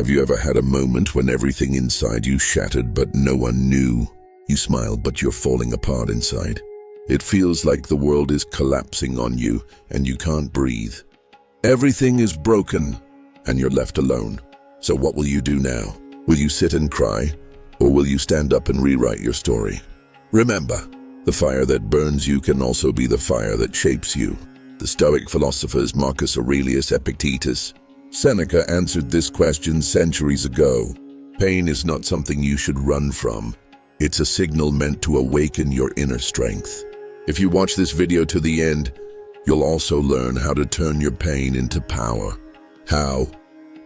Have you ever had a moment when everything inside you shattered but no one knew? You smile but you're falling apart inside. It feels like the world is collapsing on you and you can't breathe. Everything is broken and you're left alone. So what will you do now? Will you sit and cry? Or will you stand up and rewrite your story? Remember, the fire that burns you can also be the fire that shapes you. The Stoic philosophers Marcus Aurelius, Epictetus, Seneca answered this question centuries ago. Pain is not something you should run from. It's a signal meant to awaken your inner strength. If you watch this video to the end, you'll also learn how to turn your pain into power. How?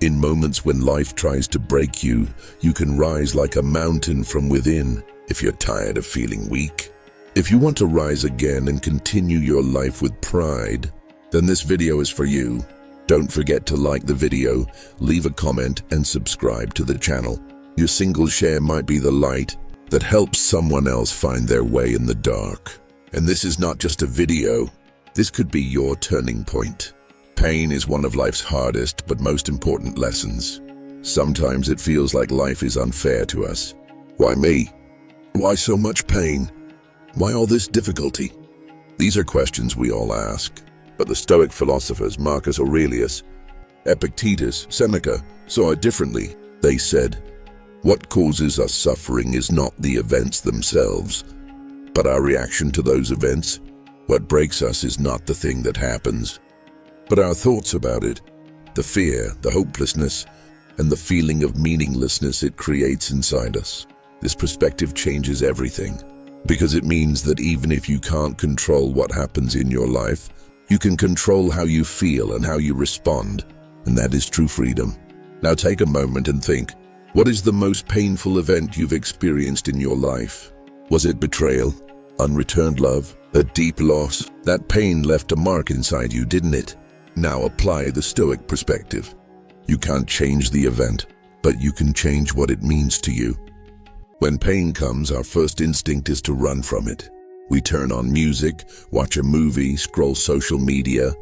In moments when life tries to break you, you can rise like a mountain from within. If you're tired of feeling weak, if you want to rise again and continue your life with pride, then this video is for you. Don't forget to like the video, leave a comment, and subscribe to the channel. Your single share might be the light that helps someone else find their way in the dark. And this is not just a video. This could be your turning point. Pain is one of life's hardest but most important lessons. Sometimes it feels like life is unfair to us. Why me? Why so much pain? Why all this difficulty? These are questions we all ask. But the Stoic philosophers Marcus Aurelius, Epictetus, Seneca saw it differently. They said, "What causes us suffering is not the events themselves, but our reaction to those events. What breaks us is not the thing that happens, but our thoughts about it, the fear, the hopelessness, and the feeling of meaninglessness it creates inside us." This perspective changes everything, because it means that even if you can't control what happens in your life, you can control how you feel and how you respond, and that is true freedom. Now take a moment and think, what is the most painful event you've experienced in your life? Was it betrayal, unreturned love, a deep loss? That pain left a mark inside you, didn't it? Now apply the Stoic perspective. You can't change the event, but you can change what it means to you. When pain comes, our first instinct is to run from it. We turn on music, watch a movie, scroll social media,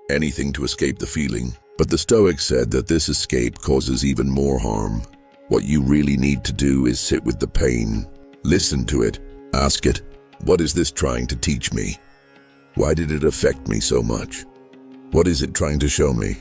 anything to escape the feeling. But the Stoics said that this escape causes even more harm. What you really need to do is sit with the pain, listen to it, ask it, what is this trying to teach me? Why did it affect me so much? What is it trying to show me?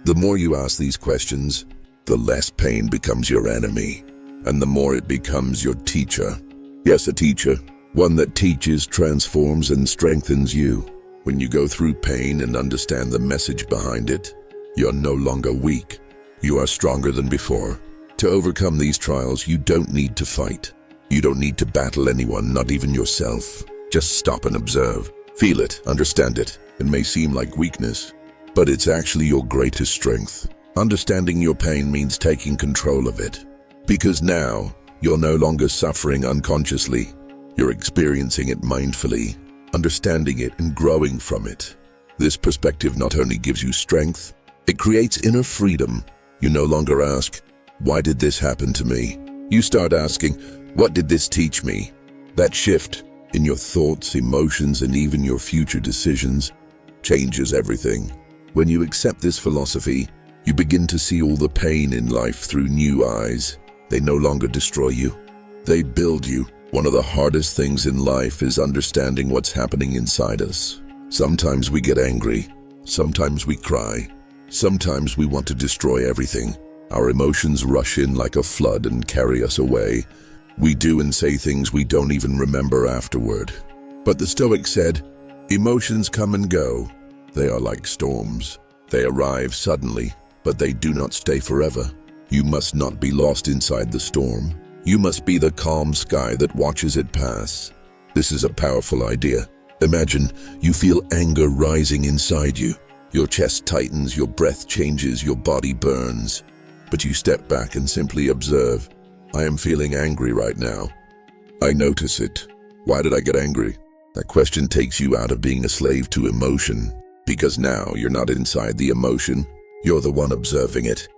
The more you ask these questions, the less pain becomes your enemy, and the more it becomes your teacher. Yes, a teacher. One that teaches, transforms, and strengthens you. When you go through pain and understand the message behind it, you're no longer weak. You are stronger than before. To overcome these trials, you don't need to fight. You don't need to battle anyone, not even yourself. Just stop and observe. Feel it, understand it. It may seem like weakness, but it's actually your greatest strength. Understanding your pain means taking control of it. Because now, you're no longer suffering unconsciously. You're experiencing it mindfully, understanding it and growing from it. This perspective not only gives you strength, it creates inner freedom. You no longer ask, why did this happen to me? You start asking, what did this teach me? That shift in your thoughts, emotions, and even your future decisions changes everything. When you accept this philosophy, you begin to see all the pain in life through new eyes. They no longer destroy you, they build you. One of the hardest things in life is understanding what's happening inside us. Sometimes we get angry, sometimes we cry, sometimes we want to destroy everything. Our emotions rush in like a flood and carry us away. We do and say things we don't even remember afterward. But the Stoics said, emotions come and go. They are like storms. They arrive suddenly, but they do not stay forever. You must not be lost inside the storm. You must be the calm sky that watches it pass. This is a powerful idea. Imagine you feel anger rising inside you. Your chest tightens, your breath changes, your body burns. But you step back and simply observe. I am feeling angry right now. I notice it. Why did I get angry? That question takes you out of being a slave to emotion. Because now you're not inside the emotion, you're the one observing it.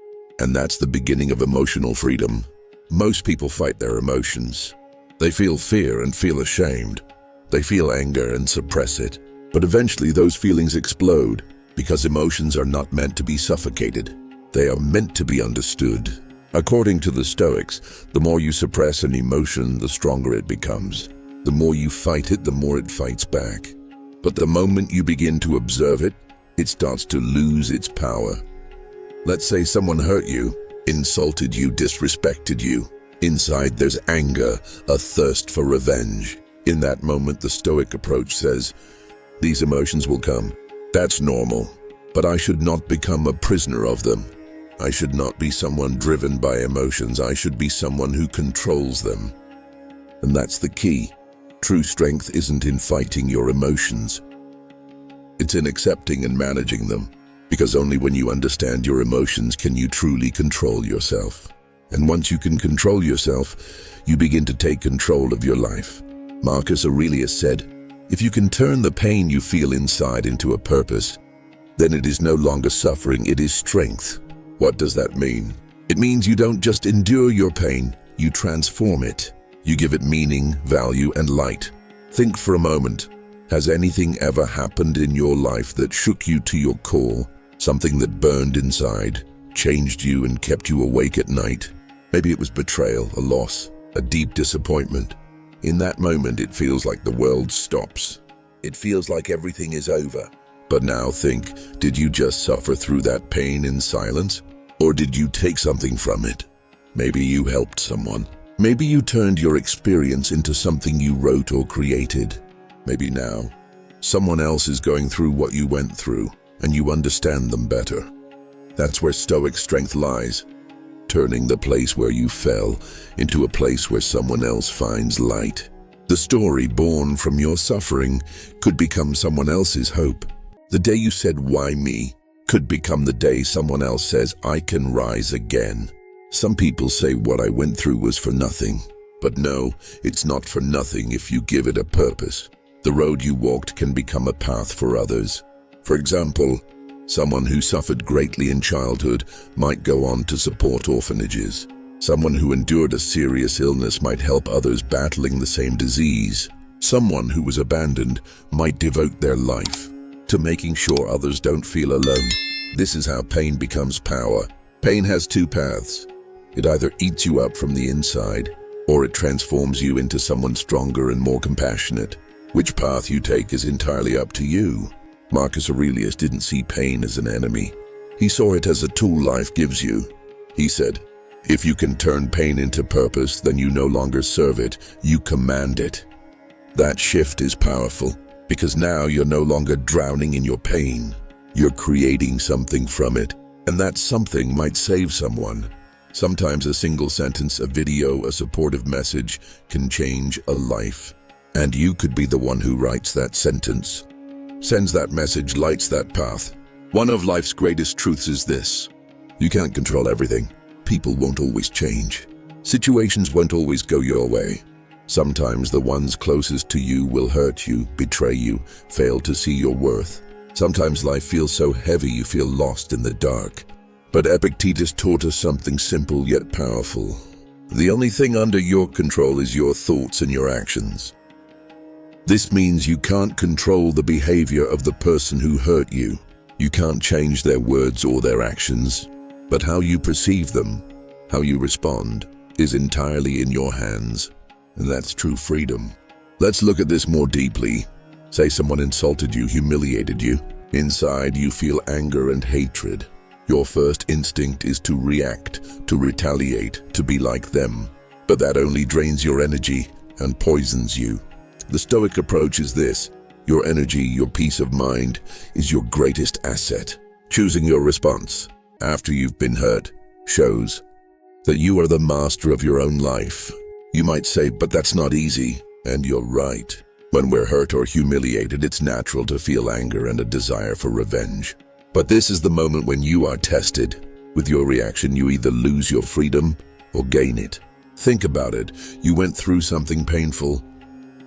And that's the beginning of emotional freedom. Most people fight their emotions. They feel fear and feel ashamed. They feel anger and suppress it. But eventually those feelings explode because emotions are not meant to be suffocated. They are meant to be understood. According to the Stoics, the more you suppress an emotion, the stronger it becomes. The more you fight it, the more it fights back. But the moment you begin to observe it, it starts to lose its power. Let's say someone hurt you, insulted you, disrespected you. Inside there's anger, a thirst for revenge. In that moment, the Stoic approach says, these emotions will come. That's normal. But I should not become a prisoner of them. I should not be someone driven by emotions. I should be someone who controls them. And that's the key. True strength isn't in fighting your emotions. It's in accepting and managing them. Because only when you understand your emotions can you truly control yourself. And once you can control yourself, you begin to take control of your life. Marcus Aurelius said, if you can turn the pain you feel inside into a purpose, then it is no longer suffering, it is strength. What does that mean? It means you don't just endure your pain, you transform it. You give it meaning, value, and light. Think for a moment. Has anything ever happened in your life that shook you to your core? Something that burned inside, changed you and kept you awake at night? Maybe it was betrayal, a loss, a deep disappointment. In that moment, it feels like the world stops. It feels like everything is over. But now think, did you just suffer through that pain in silence? Or did you take something from it? Maybe you helped someone. Maybe you turned your experience into something you wrote or created. Maybe now, someone else is going through what you went through, and you understand them better. That's where Stoic strength lies, turning the place where you fell into a place where someone else finds light. The story born from your suffering could become someone else's hope. The day you said, "Why me?" could become the day someone else says, "I can rise again." Some people say what I went through was for nothing. But no, it's not for nothing if you give it a purpose. The road you walked can become a path for others. For example, someone who suffered greatly in childhood might go on to support orphanages. Someone who endured a serious illness might help others battling the same disease. Someone who was abandoned might devote their life to making sure others don't feel alone. This is how pain becomes power. Pain has two paths. It either eats you up from the inside, or it transforms you into someone stronger and more compassionate. Which path you take is entirely up to you. Marcus Aurelius didn't see pain as an enemy. He saw it as a tool life gives you. He said, if you can turn pain into purpose, then you no longer serve it, you command it. That shift is powerful, because now you're no longer drowning in your pain. You're creating something from it, and that something might save someone. Sometimes a single sentence, a video, a supportive message can change a life. And you could be the one who writes that sentence, sends that message, lights that path. One of life's greatest truths is this: you can't control everything. People won't always change. Situations won't always go your way. Sometimes the ones closest to you will hurt you, betray you, fail to see your worth. Sometimes life feels so heavy you feel lost in the dark. But Epictetus taught us something simple yet powerful. The only thing under your control is your thoughts and your actions. This means you can't control the behavior of the person who hurt you. You can't change their words or their actions. But how you perceive them, how you respond, is entirely in your hands. And that's true freedom. Let's look at this more deeply. Say someone insulted you, humiliated you. Inside you feel anger and hatred. Your first instinct is to react, to retaliate, to be like them. But that only drains your energy and poisons you. The Stoic approach is this: your energy, your peace of mind, is your greatest asset. Choosing your response after you've been hurt shows that you are the master of your own life. You might say, but that's not easy. And you're right. When we're hurt or humiliated, it's natural to feel anger and a desire for revenge. But this is the moment when you are tested. With your reaction, you either lose your freedom or gain it. Think about it. You went through something painful,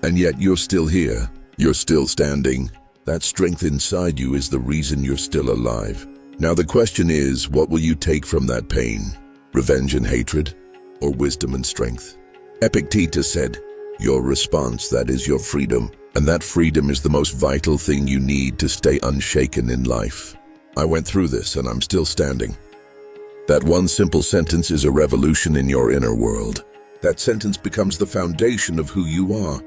and yet you're still here. You're still standing. That strength inside you is the reason you're still alive. Now the question is, what will you take from that pain? Revenge and hatred, or wisdom and strength? Epictetus said, your response, that is your freedom. And that freedom is the most vital thing you need to stay unshaken in life. I went through this and I'm still standing. That one simple sentence is a revolution in your inner world. That sentence becomes the foundation of who you are.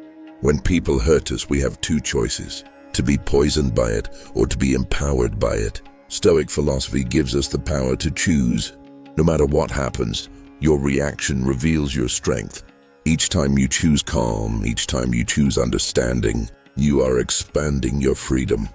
When people hurt us, we have two choices: to be poisoned by it or to be empowered by it. Stoic philosophy gives us the power to choose. No matter what happens, your reaction reveals your strength. Each time you choose calm, each time you choose understanding, you are expanding your freedom.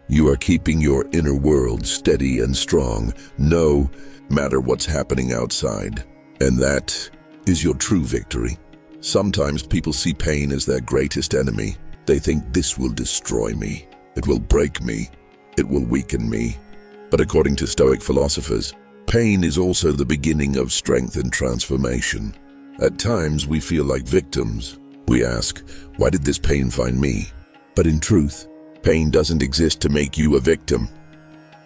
You are keeping your inner world steady and strong, no matter what's happening outside. And that is your true victory. Sometimes people see pain as their greatest enemy. They think, this will destroy me, it will break me, it will weaken me. But according to Stoic philosophers, pain is also the beginning of strength and transformation. At times we feel like victims. We ask, why did this pain find me? But in truth, pain doesn't exist to make you a victim.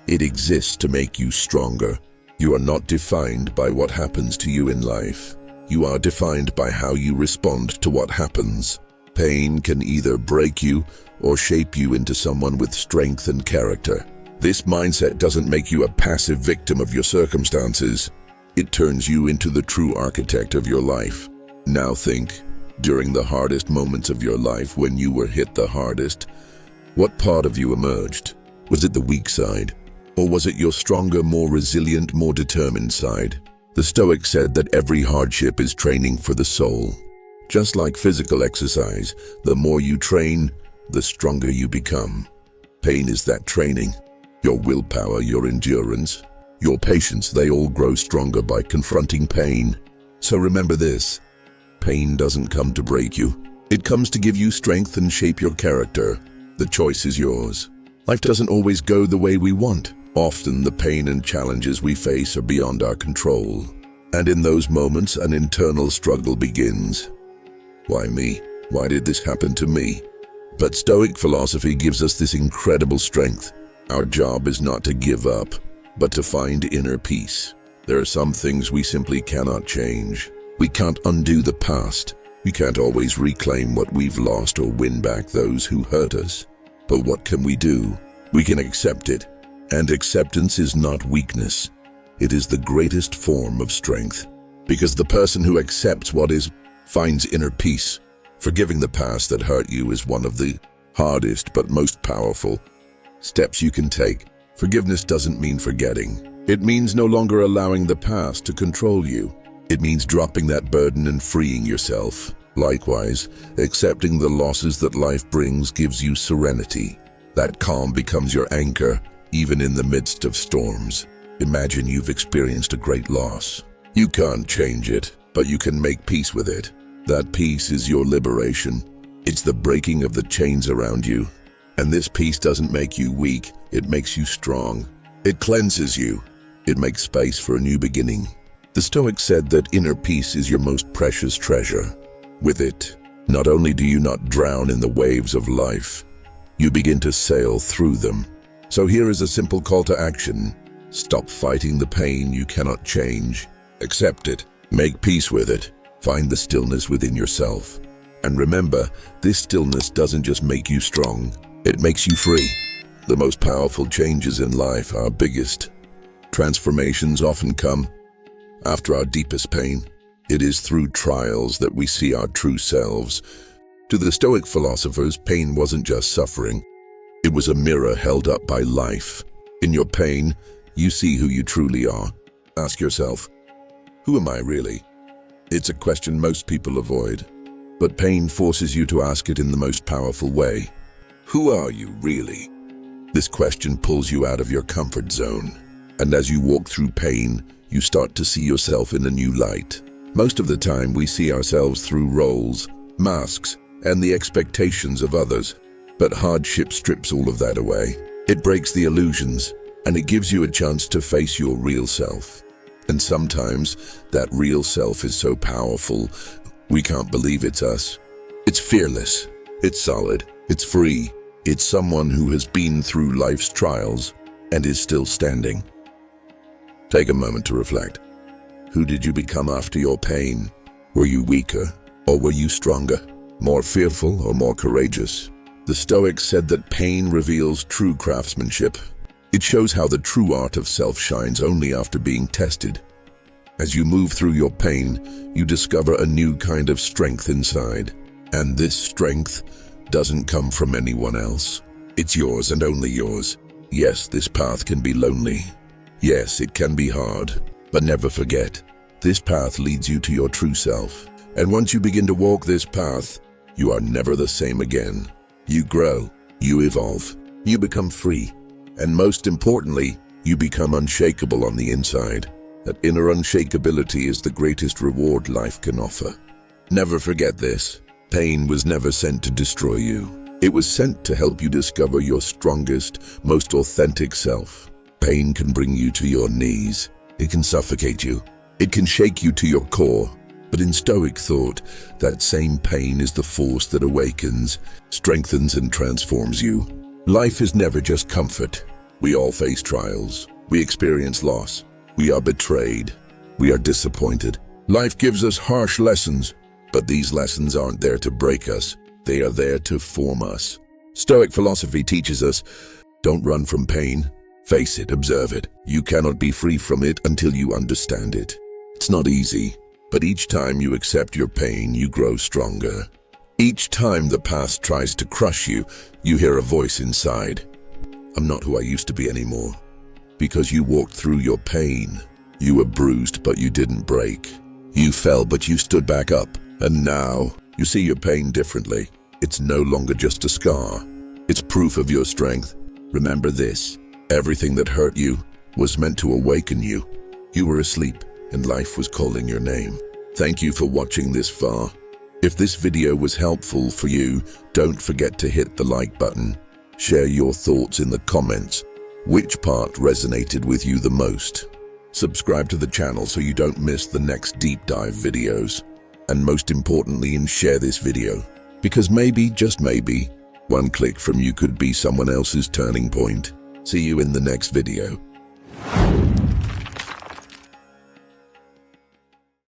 It exists to make you stronger. You are not defined by what happens to you in life. You are defined by how you respond to what happens. Pain can either break you or shape you into someone with strength and character. This mindset doesn't make you a passive victim of your circumstances. It turns you into the true architect of your life. Now think, during the hardest moments of your life, when you were hit the hardest, what part of you emerged? Was it the weak side? Or was it your stronger, more resilient, more determined side? The Stoics said that every hardship is training for the soul. Just like physical exercise, the more you train, the stronger you become. Pain is that training. Your willpower, your endurance, your patience, they all grow stronger by confronting pain. So remember this: pain doesn't come to break you. It comes to give you strength and shape your character. The choice is yours. Life doesn't always go the way we want. Often the pain and challenges we face are beyond our control. And in those moments, an internal struggle begins. Why me? Why did this happen to me? But Stoic philosophy gives us this incredible strength. Our job is not to give up, but to find inner peace. There are some things we simply cannot change. We can't undo the past. We can't always reclaim what we've lost or win back those who hurt us. But what can we do? We can accept it. And acceptance is not weakness. It is the greatest form of strength. Because the person who accepts what is finds inner peace. Forgiving the past that hurt you is one of the hardest but most powerful steps you can take. Forgiveness doesn't mean forgetting. It means no longer allowing the past to control you. It means dropping that burden and freeing yourself. Likewise, accepting the losses that life brings gives you serenity. That calm becomes your anchor, even in the midst of storms. Imagine you've experienced a great loss. You can't change it, but you can make peace with it. That peace is your liberation. It's the breaking of the chains around you. And this peace doesn't make you weak, it makes you strong. It cleanses you. It makes space for a new beginning. The Stoics said that inner peace is your most precious treasure. With it, not only do you not drown in the waves of life, you begin to sail through them. So here is a simple call to action. Stop fighting the pain you cannot change. Accept it. Make peace with it. Find the stillness within yourself. And remember, this stillness doesn't just make you strong, it makes you free. The most powerful changes in life, our biggest transformations, often come after our deepest pain. It is through trials that we see our true selves. To the Stoic philosophers, pain wasn't just suffering. It was a mirror held up by life. In your pain, you see who you truly are. Ask yourself, who am I really? It's a question most people avoid, but pain forces you to ask it in the most powerful way. Who are you really? This question pulls you out of your comfort zone, and as you walk through pain, you start to see yourself in a new light. Most of the time, we see ourselves through roles, masks, and the expectations of others. But hardship strips all of that away. It breaks the illusions, and it gives you a chance to face your real self. And sometimes, that real self is so powerful, we can't believe it's us. It's fearless, it's solid, it's free. It's someone who has been through life's trials and is still standing. Take a moment to reflect. Who did you become after your pain? Were you weaker, or were you stronger? More fearful or more courageous? The Stoics said that pain reveals true craftsmanship. It shows how the true art of self shines only after being tested. As you move through your pain, you discover a new kind of strength inside. And this strength doesn't come from anyone else. It's yours and only yours. Yes, this path can be lonely. Yes, it can be hard. But never forget, this path leads you to your true self. And once you begin to walk this path, you are never the same again. You grow, you evolve, you become free. And most importantly, you become unshakable on the inside. That inner unshakability is the greatest reward life can offer. Never forget this. Pain was never sent to destroy you. It was sent to help you discover your strongest, most authentic self. Pain can bring you to your knees. It can suffocate you. It can shake you to your core. But in Stoic thought, that same pain is the force that awakens, strengthens, and transforms you. Life is never just comfort. We all face trials. We experience loss. We are betrayed. We are disappointed. Life gives us harsh lessons, but these lessons aren't there to break us. They are there to form us. Stoic philosophy teaches us, don't run from pain. Face it, observe it. You cannot be free from it until you understand it. It's not easy, but each time you accept your pain, you grow stronger. Each time the past tries to crush you, you hear a voice inside. I'm not who I used to be anymore. Because you walked through your pain. You were bruised, but you didn't break. You fell, but you stood back up. And now, you see your pain differently. It's no longer just a scar. It's proof of your strength. Remember this. Everything that hurt you was meant to awaken you. You were asleep, and life was calling your name. Thank you for watching this far. If this video was helpful for you, don't forget to hit the like button. Share your thoughts in the comments. Which part resonated with you the most? Subscribe to the channel so you don't miss the next deep dive videos. And most importantly, share this video. Because maybe, just maybe, one click from you could be someone else's turning point. See you in the next video.